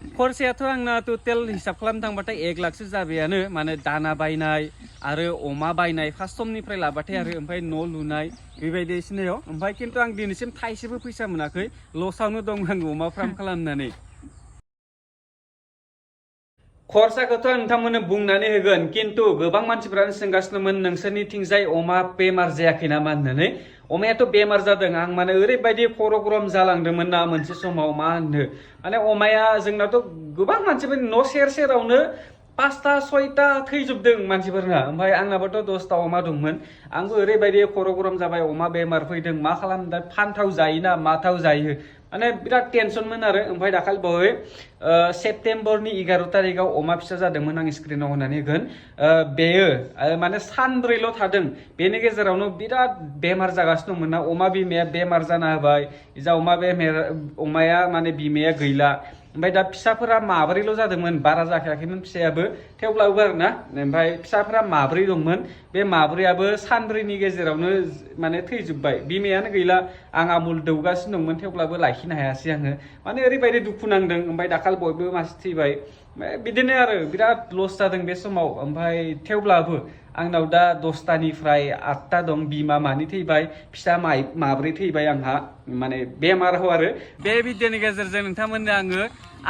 खरसायाथ' आंना टटेल हिसाब खालामनो थांबाथाय 1 लाखसो जाबायानो माने दाना बायनाय आरो अमा बायनाय फार्स्ट समनिफ्राय लाबाथाय आरो ओमफ्राय न' लुनाय बेबायदि सिनायाव ओमफ्राय खिन्थु आं दिनैसिम थाइसेबो फैसा मोनाखै लसावनो दं आं अमा फार्म खालामनानै खरसाखौथ' नोंथांमोननो बुंनानै होगोन खिन्थु गोबां मानसिफोरानो सोंगासिनोमोन नोंसोरनिथिंजाय अमा बेमार जायाखै नामा होननानै अमायाथ' बेमार जादों आं माने ओरैबायदि खर' गरम जालांदोंमोन ना मोनसे समाव मा होननो माने अमाया जोंनाथ' गोबां मानसिफोर न' सेर सेरावनो 5टा 6टा थैजोबदों मानसिफोरना ओमफ्राय आंनाबोथ' 10टा अमा दंमोन आंबो ओरैबायदि खर' गरम जाबाय अमा बेमार फैदों मा खालामदा फानथाव जायोना माथाव जायो माने बिराद टेनसनमोन आरो ओमफ्राय दाखालि बावै सेप्तेम्बरनि 11 तारिखाव अमा फिसा जादोंमोन आं स्क्रिनाव होनानै होगोन बेयो माने सानब्रैल' थादों बेनि गेजेरावनो बिराद बेमार जागासिनो दंमोन ना अमा बिमाया बेमार जाना होबाय जा अमाया माने बिमाया गैला ओमफ्राय दा फिसाफोरा माब्रैल' जादोंमोन बारा जाखायाखैमोन फिसायाबो थेवब्लाबो आरोना ओमफ्राय फिसाफोरा माब्रै दंमोन बे माब्रैयाबो सानब्रैनि गेजेरावनो माने थैजोबबाय बिमायानो गैला आं आमुल दौगासिनो दंमोन थेवब्लाबो लाखिनो हायासै आङो माने ओरैबायदि दुखु नांदों ओमफ्राय दाखालि बयबो मासे थैबाय बिदिनो आरो बिराद लस जादों बे समाव ओमफ्राय थेवब्लाबो आंनाव दा 10टानिफ्राय 8टा दं बिमा मानै थैबाय फिसा माब्रै थैबाय आंहा माने बेमाराव आरो बे भिडिअनि गेजेरजों नोंथांमोननो आङो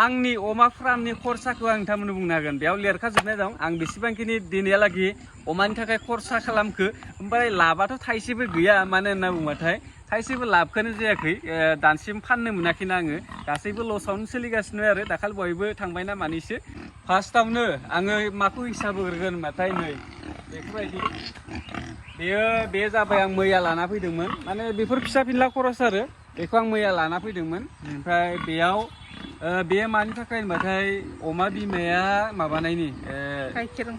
आंनि अमा फार्मनि खरसाखौ आं नोंथांमोननो बुंनो हागोन बेयाव लिरखाजोबनाय दं आं बेसेबांखिनि दिनैहालागै अमानि थाखाय खरसा खालामखो ओमफ्राय लाबाथ' थाइसेबो गैया मानो होनना बुंबाथाय थाइसेबो लाबखौनो जायाखै दानसिम फाननो मोनाखैना आङो गासैबो लसावनो सोलिगासिनो आरो दाखालि बयबो थांबायना मानैसो फार्स्टआवनो आङो माखौ हिसाब होग्रोगोन होनबाथाय नै बेफोरबायदि बे जाबाय आं मैया लाना फैदोंमोन माने बेफोर फिसा फिनला खरस आरो बेखौ आं मैया लाना फैदोंमन ओमफ्राय बेयाव बे मानि थाखाय होनबाथाय अमा बिमाया माबानायनि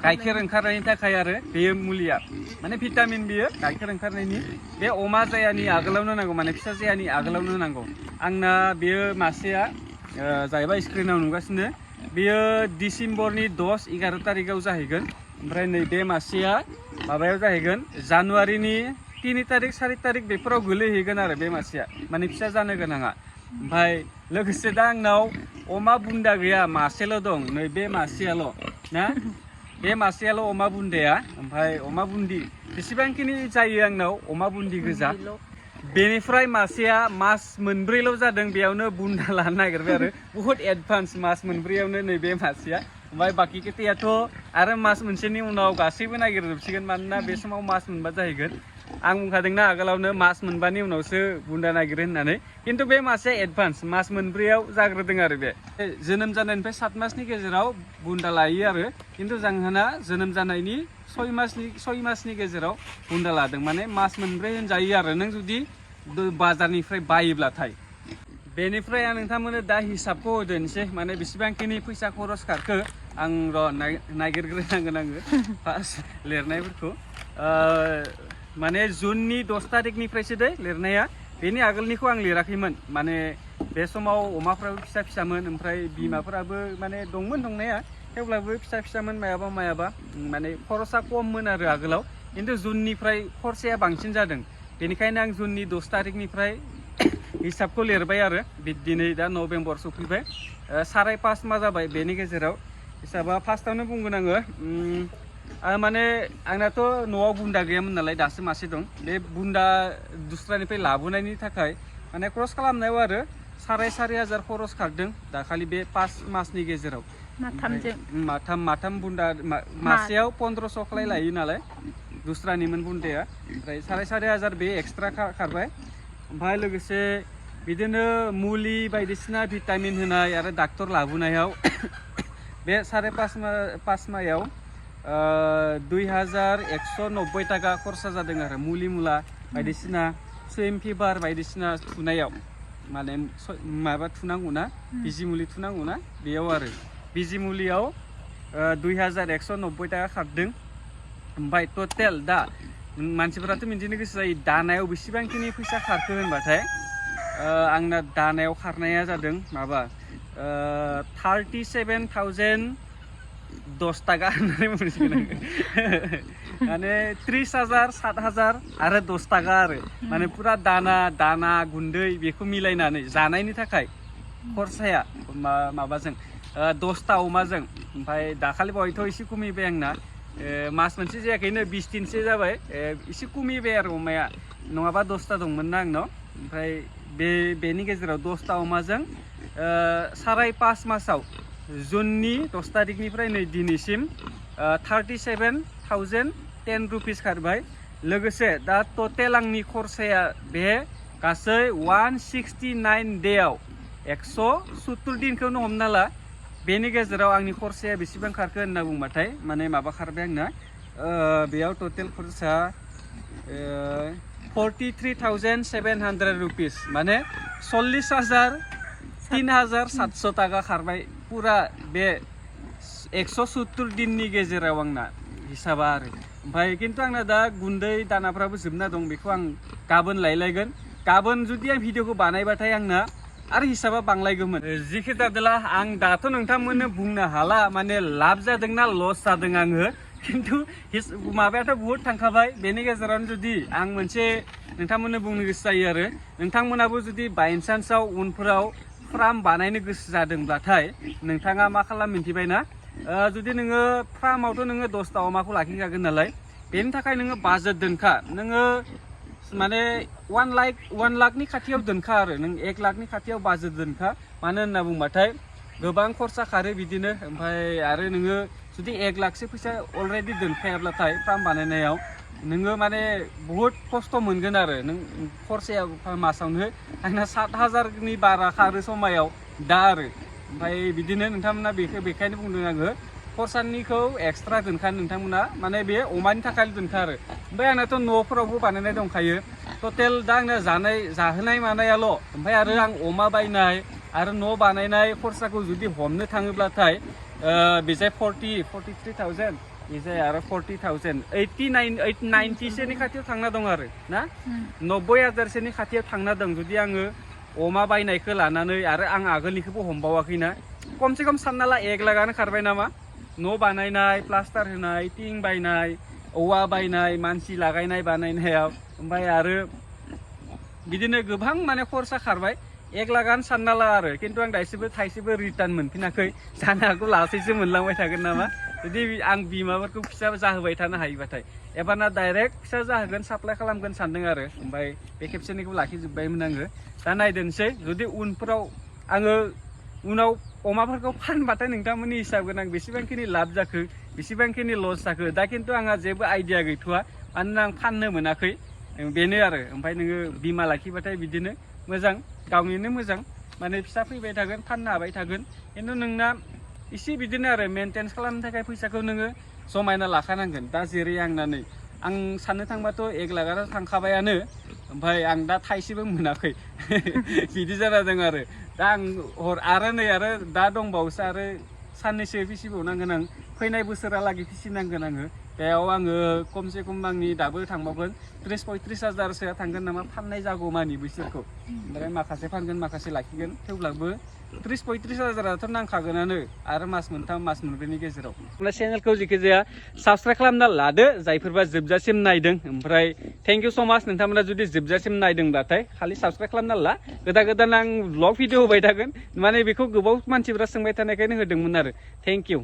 गाइखेर ओंखारनायनि थाखाय आरो बे मुलिया माने भिटामिन बियो गाइखेर ओंखारनायनि बे अमा जायानि आगोलावनो नांगौ माने फिसा जायानि आगोलावनो नांगौ आंना बेयो मासेया जाहैबाय स्क्रिनाव नुगासिनो बेयो डिसेम्बरनि 10-11 तारिखाव जाहैगोन ओमफ्राय नै बे मासेया माबायाव जाहैगोन जानुवारिनि 3 तारिख 4 तारिख बेफोराव गोलैहैगोन आरो बे मासेया माने फिसा जानो गोनाङा ओमफ्राय लोगोसे दा आंनाव अमा बुन्दा गैया मासेल' दं नै बे मासेयाल' ना बे मासेयाल' अमा बुन्दाया ओमफ्राय अमा बुन्दि बेसेबांखिनि जायो आंनाव अमा बुन्दि गोजा बेनिफ्राय मासेया मास मोनब्रैल' जादों बेयावनो बुन्दा लानो नागिरबाय आरो बुहुत एडभान्स मास मोनब्रैयावनो नैबे मासेया ओमफ्राय बाखि खोथायाथ' आरो मास मोनसेनि उनाव गासैबो नागिरजोबसिगोन मानोना बे समाव मास मोनबा जाहैगोन आं बुंखादोंना आगोलावनो मास मोनबानि उनावसो बुन्दा नागिरो होननानै खिन्थु बे मासेया एडभान्स मास मोनब्रैयाव जाग्रोदों आरो बे जोनोम जानायनिफ्राय 7 मासनि गेजेराव बुन्दा लायो आरो खिन्थु जोंहाना जोनोम जानायनि 6 मासनि गेजेराव बुन्दा लादों माने मास मोनब्रै होनजायो आरो नों जुदि बाजारनिफ्राय बायोब्लाथाय बेनिफ्राय आं नोंथांमोननो दा हिसाबखौ होदोनोसै माने बेसेबांखिनि फैसा खरस खारखो आं नागिरग्रोनांगोन आङो फार्स्ट लिरनायफोरखौ माने जुननि 10 तारिखनिफ्रायसो दे लिरनाया बेनि आगोलनिखौ आं लिराखैमोन माने बे समाव अमाफ्राबो फिसामोन ओमफ्राय बिमाफोराबो माने दंमोन दंनाया थेवब्लाबो फिसामोन मायाबा माने खरसा खममोन आरो आगोलाव खिन्थु जुननिफ्राय खरसाया बांसिन जादों बेनिखायनो आं जुननि 10 तारिखनिफ्राय हिसाबखौ लिरबाय आरो दिनै दा नभेम्बर सफैबाय 5.5 माह जाबाय बेनि गेजेराव हिसाबा फार्स्टआवनो बुंगोन आङो माने आंनाथ' न'आव बुन्दा गैयामोन नालाय दासो मासे दं बे बुन्दा दुस्रानिफ्राय लाबोनायनि थाखाय माने क्रस खालामनायाव आरो 4,500 खरस खारदों दाखालि बे 5 मासनि गेजेराव माथाम बुन्दा मासेयाव 1500 खालाय लायो नालाय दुस्रानिमोन बुन्दाया ओमफ्राय 4,500 बे एक्सट्रा खारबाय ओमफ्राय लोगोसे बिदिनो मुलि बायदिसिना भिटामिन होनाय आरो डाक्टर लाबोनायाव बे 5.5 मायाव 2,190 टाका खरसा जादों आरो मुलि मुला बायदिसिना सुइम फिभार बायदिसिना थुनायाव माने माबा थुनांगौ ना बिजि मुलि थुनांगौ ना बेयाव आरो बिजि मुलियाव 2,190 टाका खारदों ओमफ्राय टटेल दा मानसिफोराथ' मिन्थिनो गोसो जायो दानायाव बेसेबांखिनि फैसा खारखो होनबाथाय आंना दानायाव खारनाया जादों माबा 37,010 टाका होननानै बुंसिगोन आङो माने 30,000 7,000 आरो 10 टाका आरो माने पुरा दाना गुन्दै बेखौ मिलायनानै जानायनि थाखाय खरसाया माबाजों 10टा अमाजों ओमफ्राय दाखालि बावैथ' एसे खमिबाय आंना मास मोनसे जायाखैनो 20 दिनसो जाबाय एसे खमिबाय आरो अमाया नङाबा 10टा दंमोन ना आंनाव ओमफ्राय बेनि गेजेराव 10टा अमाजों 5.5 मासाव जुननि 10 तारिखनिफ्राय नै दिनैसिम 37,010 रुपिस खारबाय लोगोसे दा टटेल आंनि खरसाया बे गासै 169 डेआव 170 दिनखौनो हमना ला बेनि गेजेराव आंनि खरसाया बेसेबां खारखो होनना बुंबाथाय माने माबा खारबाय आंना बेयाव टटेल खरसा 43,700 रुपिस माने 40,000 टाका खारबाय पुरा बे 170 दिननि गेजेराव आंना हिसाबा आरो ओमफ्राय खिन्थु आंना दा गुन्दै दानाफ्राबो जोबना दं बेखौ आं गाबोन लायलायगोन गाबोन जुदि आं भिडिअखौ बानायबाथाय आंना आरो हिसाबा बांलायगौमोन जिखि जादोला आं दाथ' नोंथांमोननो बुंनो हाला माने लाब जादोंना लस जादों आङो खिन्थु माबायाथ' बुहुत थांखाबाय बेनि गेजेरावनो जुदि आं मोनसे नोंथांमोननो बुंनो गोसो जायो आरो नोंथांमोनाबो जुदि बायचान्सआव उनफोराव फार्म बानायनो गोसो जादोंब्लाथाय नोंथाङा मा खालाम मिन्थिबायना जुदि नोङो फार्मावथ' नोङो 10टा अमाखौ लाखिखागोन नालाय बेनि थाखाय नोङो बाजेट दोनखा नोङो माने 1 लाखनि खाथियाव दोनखा आरो नों 1 लाखनि खाथियाव बाजेट दोनखा मानो होनना बुंबाथाय गोबां खरसा खारो बिदिनो ओमफ्राय आरो नोङो जुदि 1 लाखसो फैसा अलरेडि दोनखायाब्लाथाय फार्म बानायनायाव नोङो माने बहुद खस्थ' मोनगोन आरो नों खरसाया मासावनो आंना 7,000नि बारा खारो समायाव दा आरो ओमफ्राय बिदिनो नोंथांमोना बेखायनो बुंदों आङो खरसानिखौ एक्सट्रा दोनखा नोंथांमोना माने बे अमानि थाखाय दोनखा आरो ओमफ्राय आंनाथ' न'फोरावबो बानायनाय दंखायो टटेल दा आंना जाहोनाय मानायाल' ओमफ्राय आरो आं अमा बायनाय आरो न' बानायनाय खरसाखौ जुदि हमनो थाङोब्लाथाय बेजाय 43,000 बेजाय आरो 40,000 90सोनि खाथियाव थांना दं आरो ना 90,000सोनि खाथियाव थांना दं जुदि आङो अमा बायनायखौ लानानै आरो आं आगोलनिखौबो हमबावाखैना खमसे खम सानना ला 1 लाखआनो खारबाय नामा न' बानायनाय प्लास्टार होनाय थिं बायनाय औवा बायनाय मानसि लागायनाय बानायनायाव ओमफ्राय आरो बिदिनो गोबां माने खरसा खारबाय 1 लाखआनो सानना ला आरो खिन्थु आं दासिमबो थाइसेबो रिटार्न मोनफिनाखै जानो हागौ लासैसो मोनलांबाय थागोन नामा जुदि आं बिमाफोरखौ फिसा जाहोबाय थानो हायोबाथाय एबारना डाइरेक्ट फिसा जाहोगोन साप्लाय खालामगोन सानदों आरो ओमफ्राय बे खेबसेनिखौ लाखिजोब्बायमोन आङो दा नायदोंसै जुदि उनफोराव आङो उनाव अमाफोरखौ फानबाथाय नोंथांमोननि हिसाब गोनां बेसेबांखिनि लाब जाखो बेसेबांखिनि लस जाखो दा खिन्थु आंहा जेबो आइडिया गैथ'वा मानोना आं फाननो मोनाखै बेनो आरो ओमफ्राय नोङो बिमा लाखिबाथाय बिदिनो मोजां गावनिनो मोजां माने फिसा फैबाय थागोन फाननो हाबाय थागोन खिन्थु नोंना एसे बिदिनो आरो मेनटेन्स खालामनो थाखाय फैसाखौ नोङो जमायना लाखानांगोन दा जेरै आंना नै आं साननो थांबाथ' 1 लाखआनो थांखाबायानो ओमफ्राय आं दा थाइसेबो मोनाखै बिदि जाना दं आरो दा आं आरो नै आरो दा दंबावोसो आरो साननैसो फिसिबावनांगोन आं फैनाय बोसोरालागै फिसिनांगोन आङो बेयाव आङो खमसे खम आंनि दाबो थांबावगोन 30-35,000सोआ थांगोन नामा फाननाय जागौमानि बैसोरखौ ओमफ्राय माखासे फानगोन माखासे लाखिगोन थेवब्लाबो 30-35,000आथ' नांखागोनानो आरो मास मोनथाम मास मोनब्रैनि गेजेराव चेनेलखौ जिखिजाया साबसक्राइब खालामना लादो जायफोरबा जोबजासिम नायदों ओमफ्राय थेंक इउ स' माच नोंथांमोना जुदि जोबजासिम नायदोंब्लाथाय खालि साबसक्राइब खालामना ला गोदान आं ब्लग भिडिअ होबाय थागोन माने बेखौ गोबाव मानसिफोरा सोंबाय थानायखायनो होदोंमोन आरो थेंक इउ